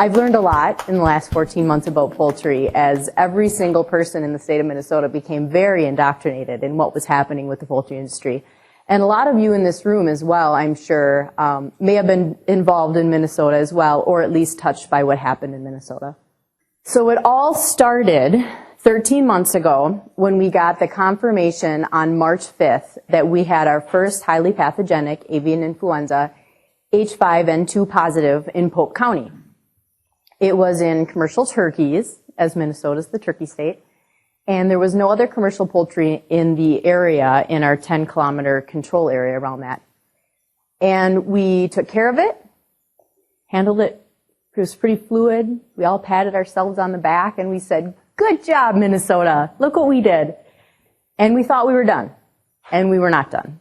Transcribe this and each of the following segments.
I've learned a lot in the last 14 months about poultry, as every single person in the state of Minnesota became very indoctrinated in what was happening with the poultry industry. And a lot of you in this room as well, I'm sure, may have been involved in Minnesota as well, or at least touched by what happened in Minnesota. So it all started 13 months ago when we got the confirmation on March 5th that we had our first highly pathogenic avian influenza H5N2 positive in Polk County. It was in commercial turkeys, as Minnesota's the turkey state, and there was no other commercial poultry in the area, in our 10-kilometer control area around that. And we took care of it, handled it. It was pretty fluid. We all patted ourselves on the back and we said, "Good job, Minnesota. Look what we did." And we thought we were done, and we were not done.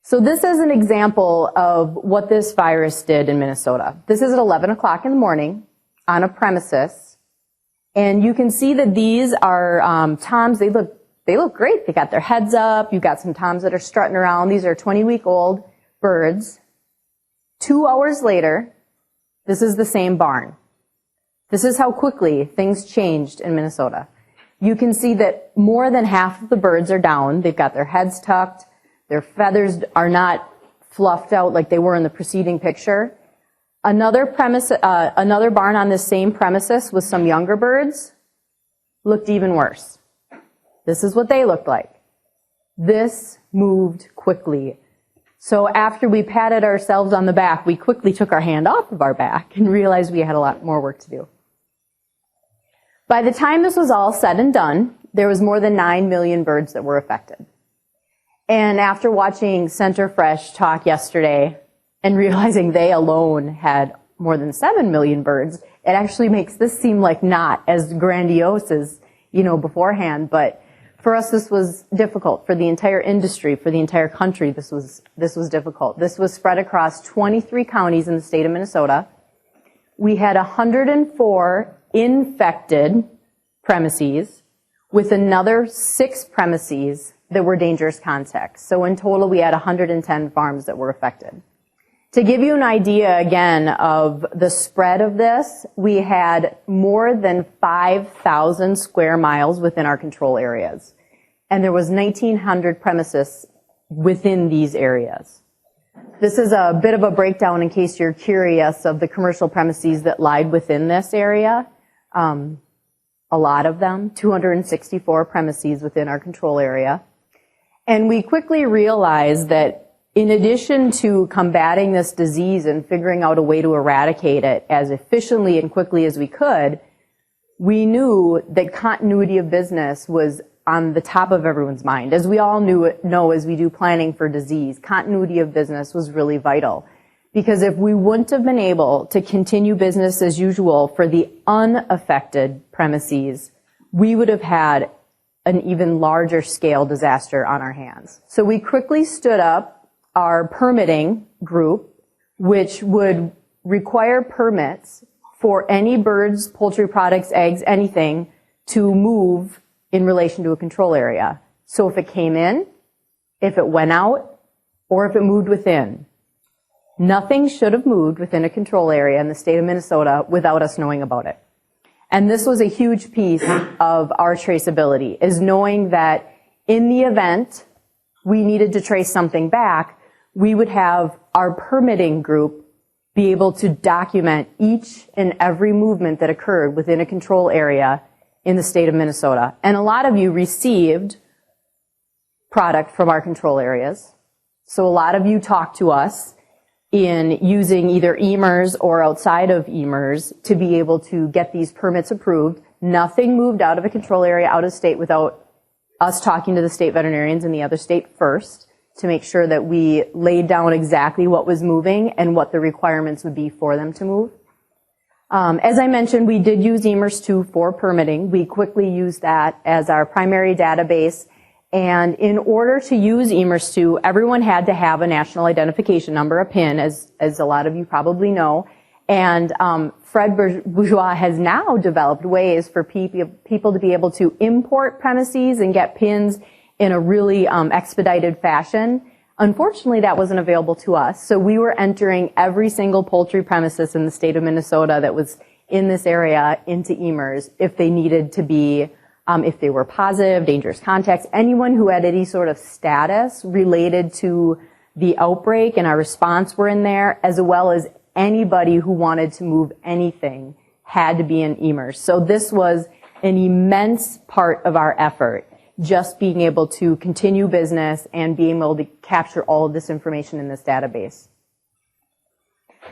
So this is an example of what this virus did in Minnesota. This is at 11 o'clock in the morning on a premises, and you can see that these are toms. They look great. They got their heads up. You've got some toms that are strutting around. These are 20-week-old birds. 2 hours later, this is the same barn. This is how quickly things changed in Minnesota. You can see that more than half of the birds are down. They've got their heads tucked. Their feathers are not fluffed out like they were in the preceding picture. Another barn on this same premises with some younger birds looked even worse. This is what they looked like. This moved quickly. So after we patted ourselves on the back, we quickly took our hand off of our back and realized we had a lot more work to do. By the time this was all said and done, there was more than 9 million birds that were affected. And after watching Center Fresh talk yesterday and realizing they alone had more than 7 million birds, it actually makes this seem like not as grandiose as, beforehand. But for us, this was difficult. For the entire industry, for the entire country, this was difficult. This was spread across 23 counties in the state of Minnesota. We had 104 infected premises with another 6 premises that were dangerous contacts. So in total, we had 110 farms that were affected. To give you an idea, again, of the spread of this, we had more than 5,000 square miles within our control areas. And there was 1,900 premises within these areas. This is a bit of a breakdown, in case you're curious, of the commercial premises that lied within this area. A lot of them, 264 premises within our control area. And we quickly realized that in addition to combating this disease and figuring out a way to eradicate it as efficiently and quickly as we could, we knew that continuity of business was on the top of everyone's mind. As we all know as we do planning for disease, continuity of business was really vital. Because if we wouldn't have been able to continue business as usual for the unaffected premises, we would have had an even larger scale disaster on our hands. So we quickly stood up our permitting group, which would require permits for any birds, poultry products, eggs, anything to move in relation to a control area. So if it came in, if it went out, or if it moved within, nothing should have moved within a control area in the state of Minnesota without us knowing about it. And this was a huge piece of our traceability, is knowing that in the event we needed to trace something back, we would have our permitting group be able to document each and every movement that occurred within a control area in the state of Minnesota. And a lot of you received product from our control areas. So a lot of you talked to us in using either EMERS or outside of EMERS to be able to get these permits approved. Nothing moved out of a control area out of state without us talking to the state veterinarians in the other state first to make sure that we laid down exactly what was moving and what the requirements would be for them to move. As I mentioned, we did use EMERS2 for permitting. We quickly used that as our primary database. And in order to use EMERS2, everyone had to have a national identification number, a PIN, as a lot of you probably know. And Fred Bourgeois has now developed ways for people to be able to import premises and get PINs in a really expedited fashion. Unfortunately, that wasn't available to us. So we were entering every single poultry premises in the state of Minnesota that was in this area into EMERS if they needed to be, if they were positive, dangerous contacts, anyone who had any sort of status related to the outbreak and our response were in there, as well as anybody who wanted to move anything had to be in EMERS. So this was an immense part of our effort, just being able to continue business and being able to capture all of this information in this database.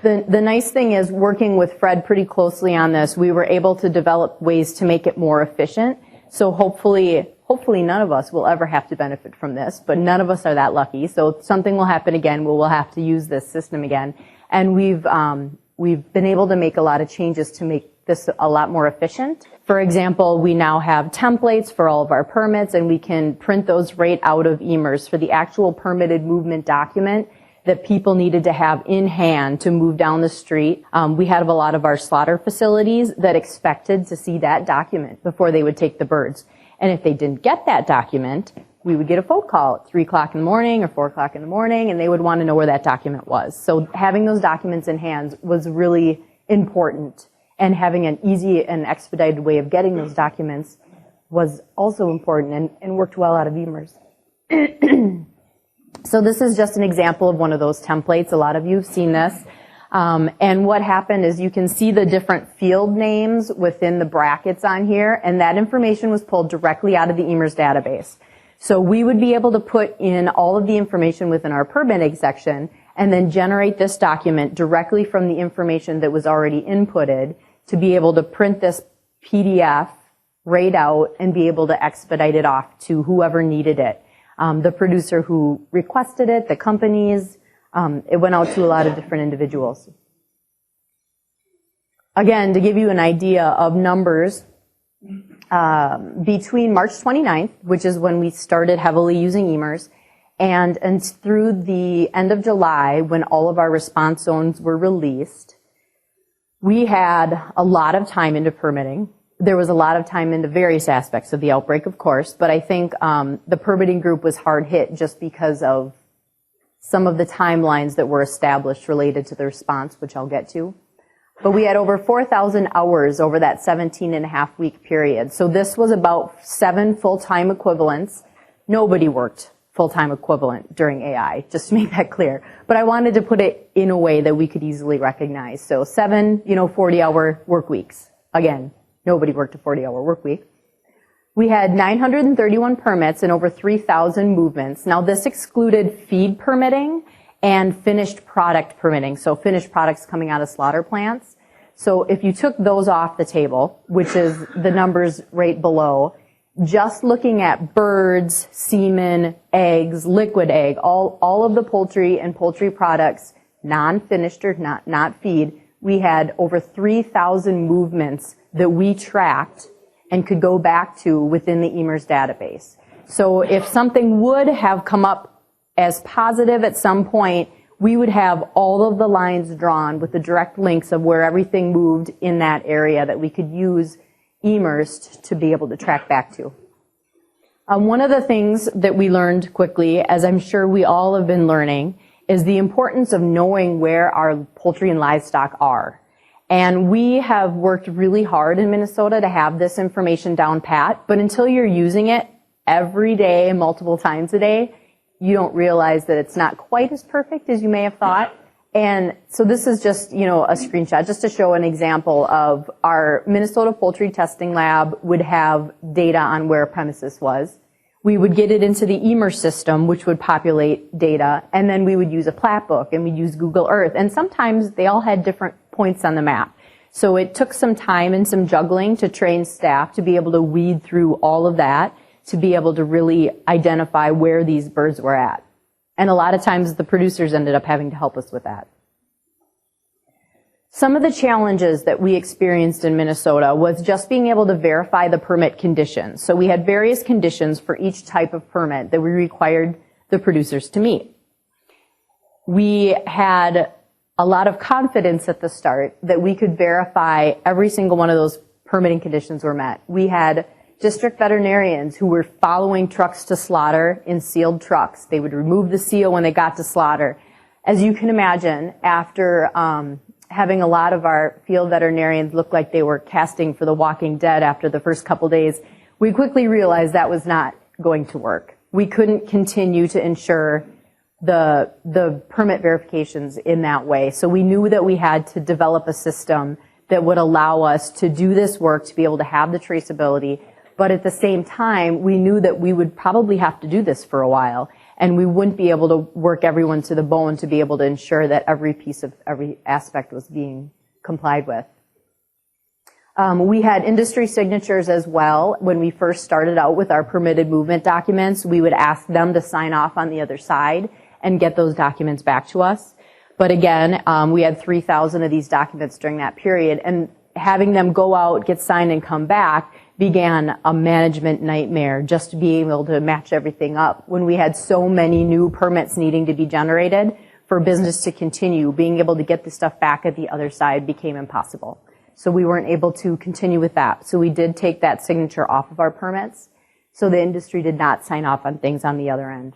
The nice thing is, working with Fred pretty closely on this, we were able to develop ways to make it more efficient. So hopefully none of us will ever have to benefit from this, but none of us are that lucky. So something will happen again, we'll have to use this system again. And we've been able to make a lot of changes to make this a lot more efficient. For example, we now have templates for all of our permits, and we can print those right out of EMERS for the actual permitted movement document that people needed to have in hand to move down the street. We had a lot of our slaughter facilities that expected to see that document before they would take the birds. And if they didn't get that document, we would get a phone call at 3 o'clock in the morning or 4 o'clock in the morning, and they would want to know where that document was. So having those documents in hand was really important, and having an easy and expedited way of getting those documents was also important and worked well out of EMERS. So this is just an example of one of those templates. A lot of you have seen this. And what happened is you can see the different field names within the brackets on here, and that information was pulled directly out of the EMERS database. So we would be able to put in all of the information within our permitting section and then generate this document directly from the information that was already inputted to be able to print this PDF right out and be able to expedite it off to whoever needed it. The producer who requested it, the companies, it went out to a lot of different individuals. Again, to give you an idea of numbers, between March 29th, which is when we started heavily using EMERS, and through the end of July, when all of our response zones were released, we had a lot of time into permitting. There was a lot of time into various aspects of the outbreak, of course, but I think the permitting group was hard hit just because of some of the timelines that were established related to the response, which I'll get to. But we had over 4,000 hours over that 17-and-a-half-week period. So this was about 7 full-time equivalents. Nobody worked full-time equivalent during AI, just to make that clear. But I wanted to put it in a way that we could easily recognize. So 7, 40-hour work weeks. Again, nobody worked a 40-hour work week. We had 931 permits and over 3,000 movements. Now, this excluded feed permitting and finished product permitting, so finished products coming out of slaughter plants. So if you took those off the table, which is the numbers right below, just looking at birds, semen, eggs, liquid egg, all of the poultry and poultry products, non-finished or not feed, we had over 3,000 movements that we tracked and could go back to within the EMERS database. So if something would have come up as positive at some point, we would have all of the lines drawn with the direct links of where everything moved in that area that we could use EMERS to be able to track back to. One of the things that we learned quickly, as I'm sure we all have been learning, is the importance of knowing where our poultry and livestock are. And we have worked really hard in Minnesota to have this information down pat, but until you're using it every day, multiple times a day, you don't realize that it's not quite as perfect as you may have thought. And so this is just, a screenshot just to show an example of our Minnesota Poultry Testing Lab would have data on where a premises was. We would get it into the EMERS system, which would populate data, and then we would use a plat book, and we'd use Google Earth. And sometimes they all had different points on the map. So it took some time and some juggling to train staff to be able to weed through all of that, to be able to really identify where these birds were at. And a lot of times the producers ended up having to help us with that. Some of the challenges that we experienced in Minnesota was just being able to verify the permit conditions. So we had various conditions for each type of permit that we required the producers to meet. We had a lot of confidence at the start that we could verify every single one of those permitting conditions were met. We had district veterinarians who were following trucks to slaughter in sealed trucks. They would remove the seal when they got to slaughter. As you can imagine, after having a lot of our field veterinarians look like they were casting for The Walking Dead after the first couple days, we quickly realized that was not going to work. We couldn't continue to ensure the permit verifications in that way. So we knew that we had to develop a system that would allow us to do this work, to be able to have the traceability. But at the same time, we knew that we would probably have to do this for a while, and we wouldn't be able to work everyone to the bone to be able to ensure that every aspect was being complied with. We had industry signatures as well. When we first started out with our permitted movement documents, we would ask them to sign off on the other side and get those documents back to us. But again, we had 3,000 of these documents during that period, and having them go out, get signed, and come back began a management nightmare just being able to match everything up. When we had so many new permits needing to be generated for business to continue, being able to get the stuff back at the other side became impossible. So we weren't able to continue with that. So we did take that signature off of our permits, so the industry did not sign off on things on the other end.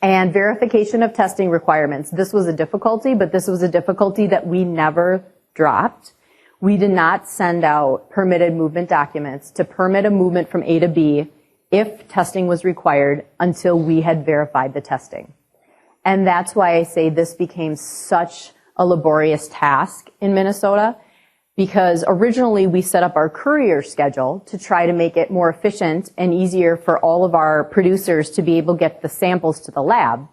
And verification of testing requirements. This was a difficulty, but this was a difficulty that we never dropped. We did not send out permitted movement documents to permit a movement from A to B if testing was required until we had verified the testing. And that's why I say this became such a laborious task in Minnesota, because originally we set up our courier schedule to try to make it more efficient and easier for all of our producers to be able to get the samples to the lab.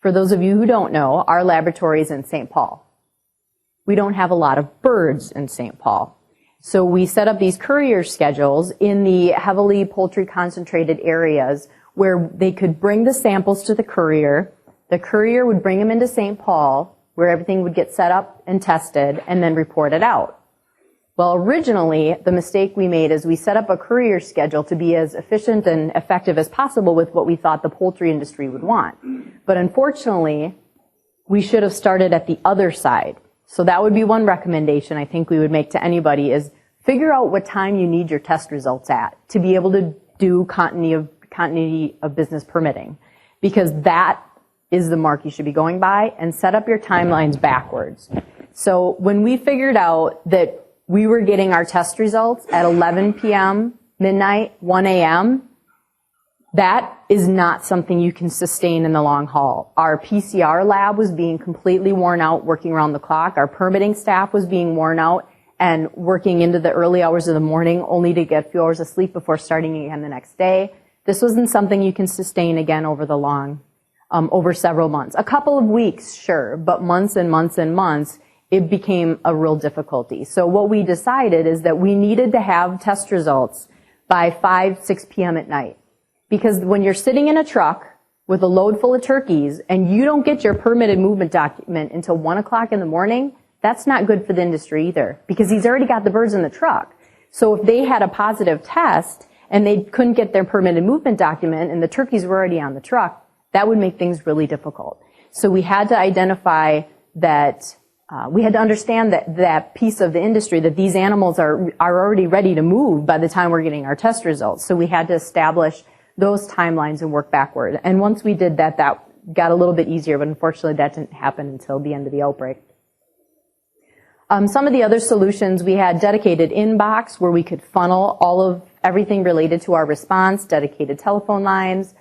For those of you who don't know, our laboratory is in St. Paul. We don't have a lot of birds in St. Paul. So we set up these courier schedules in the heavily poultry concentrated areas where they could bring the samples to the courier would bring them into St. Paul, where everything would get set up and tested and then reported out. Well, originally, the mistake we made is we set up a courier schedule to be as efficient and effective as possible with what we thought the poultry industry would want. But unfortunately, we should have started at the other side. So that would be one recommendation I think we would make to anybody is figure out what time you need your test results at to be able to do continuity of business permitting, because that is the mark you should be going by, and set up your timelines backwards. So when we figured out that we were getting our test results at 11 p.m., midnight, 1 a.m., that is not something you can sustain in the long haul. Our PCR lab was being completely worn out, working around the clock. Our permitting staff was being worn out and working into the early hours of the morning only to get a few hours of sleep before starting again the next day. This wasn't something you can sustain again over the long, over several months. A couple of weeks, sure, but months and months and months, it became a real difficulty. So what we decided is that we needed to have test results by 5, 6 p.m. at night. Because when you're sitting in a truck with a load full of turkeys and you don't get your permitted movement document until 1 o'clock in the morning, that's not good for the industry either, because he's already got the birds in the truck. So if they had a positive test and they couldn't get their permitted movement document and the turkeys were already on the truck, that would make things really difficult. So we had to identify that, we had to understand that piece of the industry, that these animals are already ready to move by the time we're getting our test results. So we had to establish those timelines and work backward. And once we did that, that got a little bit easier, but unfortunately that didn't happen until the end of the outbreak. Some of the other solutions, we had dedicated inbox where we could funnel all of everything related to our response, dedicated telephone lines.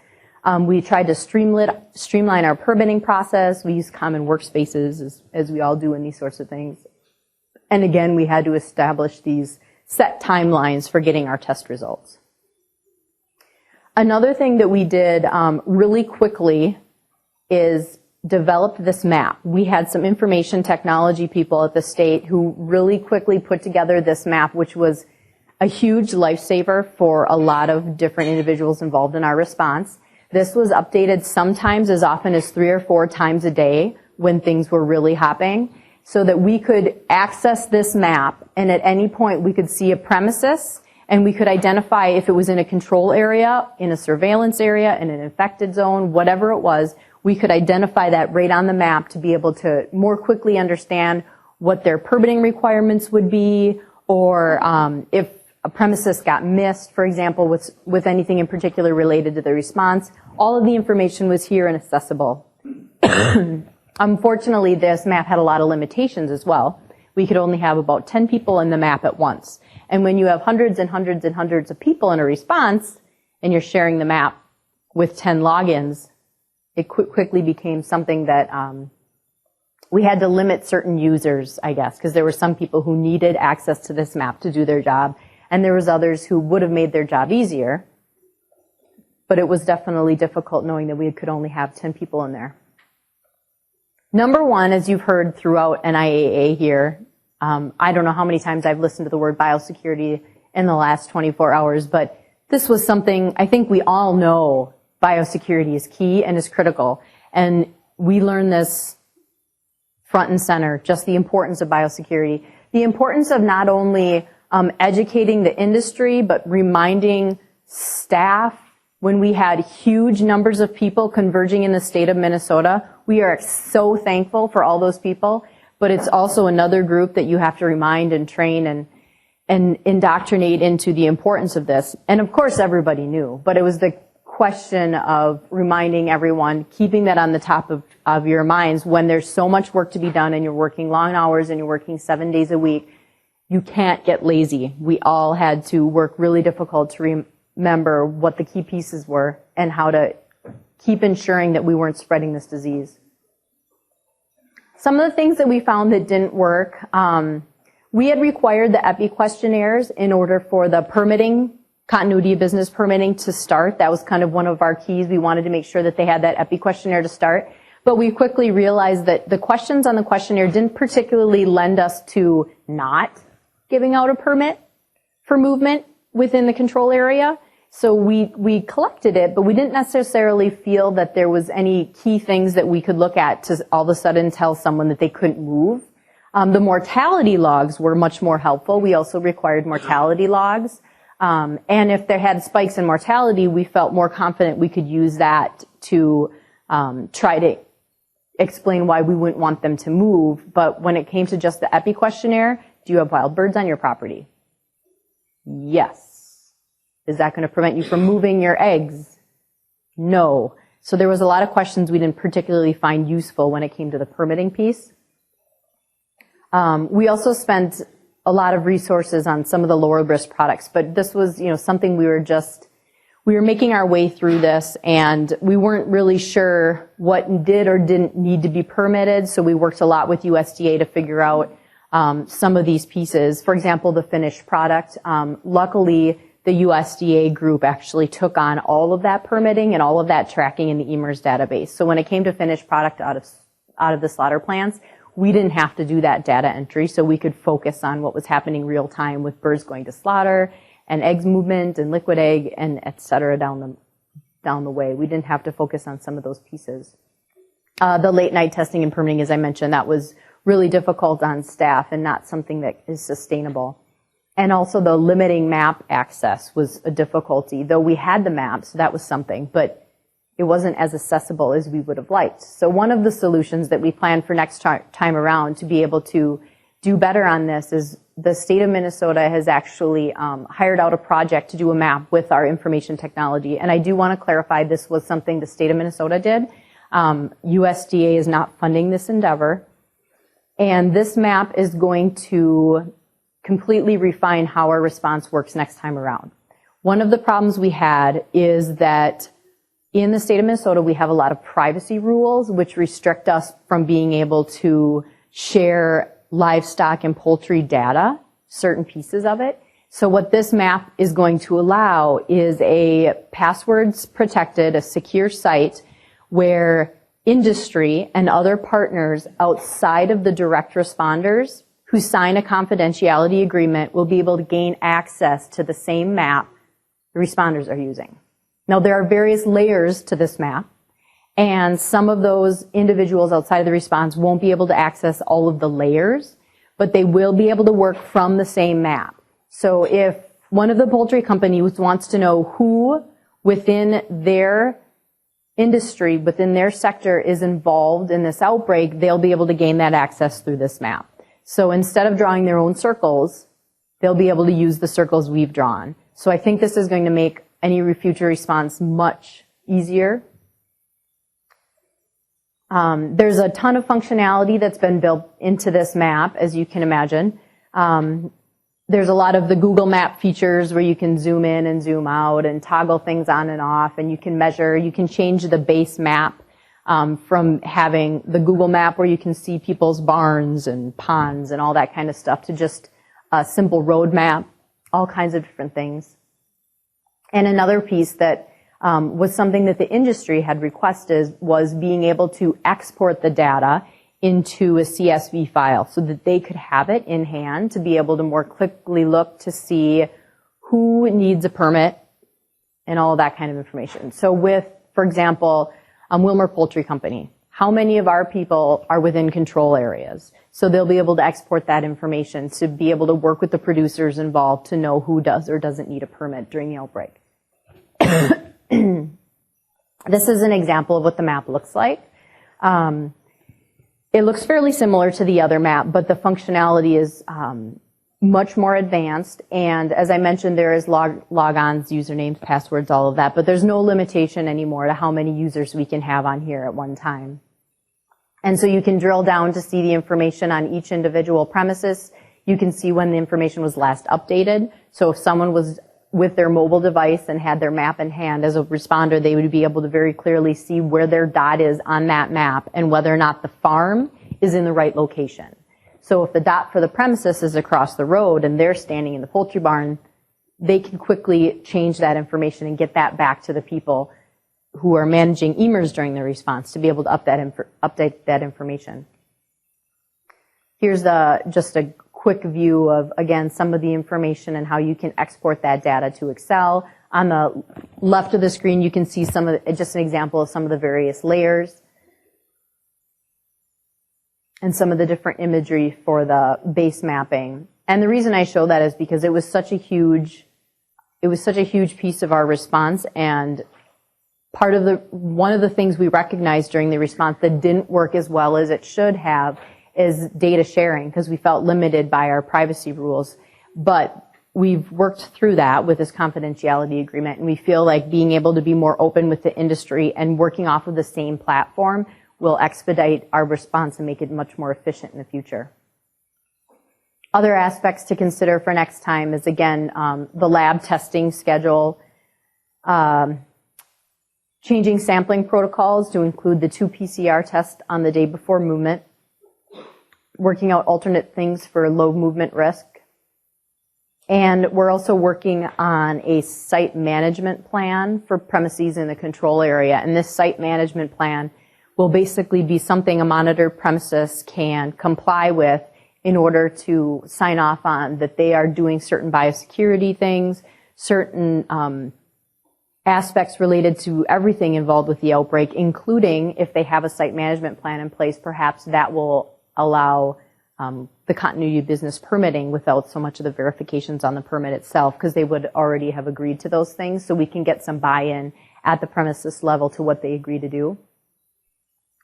We tried to streamline our permitting process. We used common workspaces as we all do in these sorts of things. And again, we had to establish these set timelines for getting our test results. Another thing that we did really quickly is develop this map. We had some information technology people at the state who really quickly put together this map, which was a huge lifesaver for a lot of different individuals involved in our response. This was updated sometimes as often as 3 or 4 times a day when things were really hopping, so that we could access this map and at any point we could see a premises and we could identify if it was in a control area, in a surveillance area, in an infected zone, whatever it was, we could identify that right on the map to be able to more quickly understand what their permitting requirements would be, or if a premises got missed, for example, with anything in particular related to the response. All of the information was here and accessible. Unfortunately, this map had a lot of limitations as well. We could only have about 10 people in the map at once. And when you have hundreds and hundreds and hundreds of people in a response, and you're sharing the map with 10 logins, it quickly became something that we had to limit certain users, I guess, because there were some people who needed access to this map to do their job, and there was others who would have made their job easier. But it was definitely difficult knowing that we could only have 10 people in there. Number one, as you've heard throughout NIAA here, I don't know how many times I've listened to the word biosecurity in the last 24 hours, but this was something I think we all know biosecurity is key and is critical. And we learned this front and center, just the importance of biosecurity. The importance of not only educating the industry, but reminding staff. When we had huge numbers of people converging in the state of Minnesota, we are so thankful for all those people, but it's also another group that you have to remind and train and indoctrinate into the importance of this. And of course everybody knew, but it was the question of reminding everyone, keeping that on the top of your minds when there's so much work to be done and you're working long hours and you're working 7 days a week. You can't get lazy. We all had to work really difficult to remember what the key pieces were and how to keep ensuring that we weren't spreading this disease. Some of the things that we found that didn't work, we had required the EPI questionnaires in order for the permitting, continuity of business permitting to start. That was kind of one of our keys. We wanted to make sure that they had that EPI questionnaire to start. But we quickly realized that the questions on the questionnaire didn't particularly lend us to not giving out a permit for movement within the control area. So we collected it, but we didn't necessarily feel that there was any key things that we could look at to all of a sudden tell someone that they couldn't move. The mortality logs were much more helpful. We also required mortality logs. And if there had spikes in mortality, we felt more confident we could use that to try to explain why we wouldn't want them to move. But when it came to just the EPI questionnaire, do you have wild birds on your property? Yes. Is that going to prevent you from moving your eggs? No. So there was a lot of questions we didn't particularly find useful when it came to the permitting piece. We also spent a lot of resources on some of the lower risk products, but this was, something we were making our way through this, and we weren't really sure what did or didn't need to be permitted, so we worked a lot with USDA to figure out some of these pieces. For example, the finished product. Luckily, the USDA group actually took on all of that permitting and all of that tracking in the EMERS database. So when it came to finished product out of the slaughter plants, we didn't have to do that data entry, so we could focus on what was happening real time with birds going to slaughter and eggs movement and liquid egg and et cetera down the way. We didn't have to focus on some of those pieces. The late night testing and permitting, as I mentioned, that was really difficult on staff and not something that is sustainable. And also the limiting map access was a difficulty, though we had the map, so that was something, but it wasn't as accessible as we would have liked. So one of the solutions that we plan for next time around to be able to do better on this is the state of Minnesota has actually hired out a project to do a map with our information technology. And I do want to clarify this was something the state of Minnesota did. USDA is not funding this endeavor. And this map is going to completely refine how our response works next time around. One of the problems we had is that in the state of Minnesota, we have a lot of privacy rules which restrict us from being able to share livestock and poultry data, certain pieces of it. So what this map is going to allow is a passwords protected, a secure site where industry and other partners outside of the direct responders who sign a confidentiality agreement will be able to gain access to the same map the responders are using. Now, there are various layers to this map, and some of those individuals outside of the response won't be able to access all of the layers, but they will be able to work from the same map. So if one of the poultry companies wants to know who within their industry, within their sector is involved in this outbreak, they'll be able to gain that access through this map. So instead of drawing their own circles, they'll be able to use the circles we've drawn. So I think this is going to make any future response much easier. There's a ton of functionality that's been built into this map, as you can imagine. There's a lot of the Google Map features where you can zoom in and zoom out and toggle things on and off, and you can measure, you can change the base map from having the Google Map where you can see people's barns and ponds and all that kind of stuff to just a simple road map, all kinds of different things. And another piece that was something that the industry had requested was being able to export the data into a CSV file so that they could have it in hand to be able to more quickly look to see who needs a permit and all of that kind of information. So with, for example, Wilmer Poultry Company, how many of our people are within control areas? So they'll be able to export that information to be able to work with the producers involved to know who does or doesn't need a permit during the outbreak. This is an example of what the map looks like. It looks fairly similar to the other map, but the functionality is much more advanced. And as I mentioned, there is logons, usernames, passwords, all of that. But there's no limitation anymore to how many users we can have on here at one time. And so you can drill down to see the information on each individual premises. You can see when the information was last updated. So if someone was with their mobile device and had their map in hand as a responder, they would be able to very clearly see where their dot is on that map and whether or not the farm is in the right location. So if the dot for the premises is across the road and they're standing in the poultry barn, they can quickly change that information and get that back to the people who are managing EMERS during the response to be able to update that information. Here's just a quick view of, again, some of the information and how you can export that data to Excel. On the left of the screen, you can see just an example of some of the various layers and some of the different imagery for the base mapping. And the reason I show that is because it was such a huge piece of our response, and one of the things we recognized during the response that didn't work as well as it should have is data sharing, because we felt limited by our privacy rules. But we've worked through that with this confidentiality agreement, and we feel like being able to be more open with the industry and working off of the same platform will expedite our response and make it much more efficient in the future. Other aspects to consider for next time is, again, the lab testing schedule, changing sampling protocols to include the 2 PCR tests on the day before movement, working out alternate things for low movement risk. And we're also working on a site management plan for premises in the control area. And this site management plan will basically be something a monitored premises can comply with in order to sign off on that they are doing certain biosecurity things, certain aspects related to everything involved with the outbreak, including if they have a site management plan in place, perhaps that will allow the continuity of business permitting without so much of the verifications on the permit itself, because they would already have agreed to those things, so we can get some buy-in at the premises level to what they agree to do.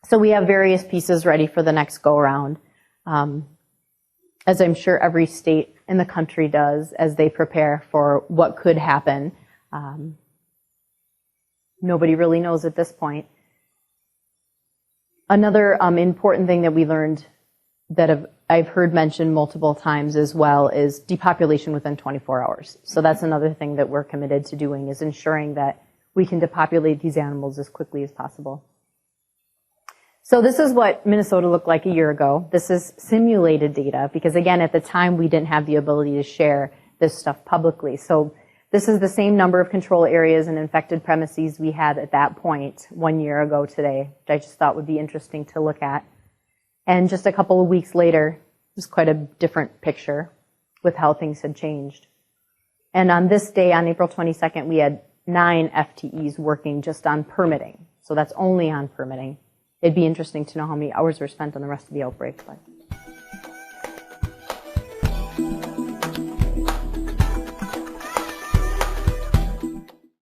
So we have various pieces ready for the next go-around, as I'm sure every state in the country does as they prepare for what could happen. Nobody really knows at this point. Another important thing that we learned that I've heard mentioned multiple times as well is depopulation within 24 hours. So that's another thing that we're committed to doing, is ensuring that we can depopulate these animals as quickly as possible. So this is what Minnesota looked like a year ago. This is simulated data because, again, at the time we didn't have the ability to share this stuff publicly. So this is the same number of control areas and infected premises we had at that point 1 year ago today, which I just thought would be interesting to look at. And just a couple of weeks later, it was quite a different picture with how things had changed. And on this day, on April 22nd, we had 9 FTEs working just on permitting. So that's only on permitting. It'd be interesting to know how many hours were spent on the rest of the outbreak. But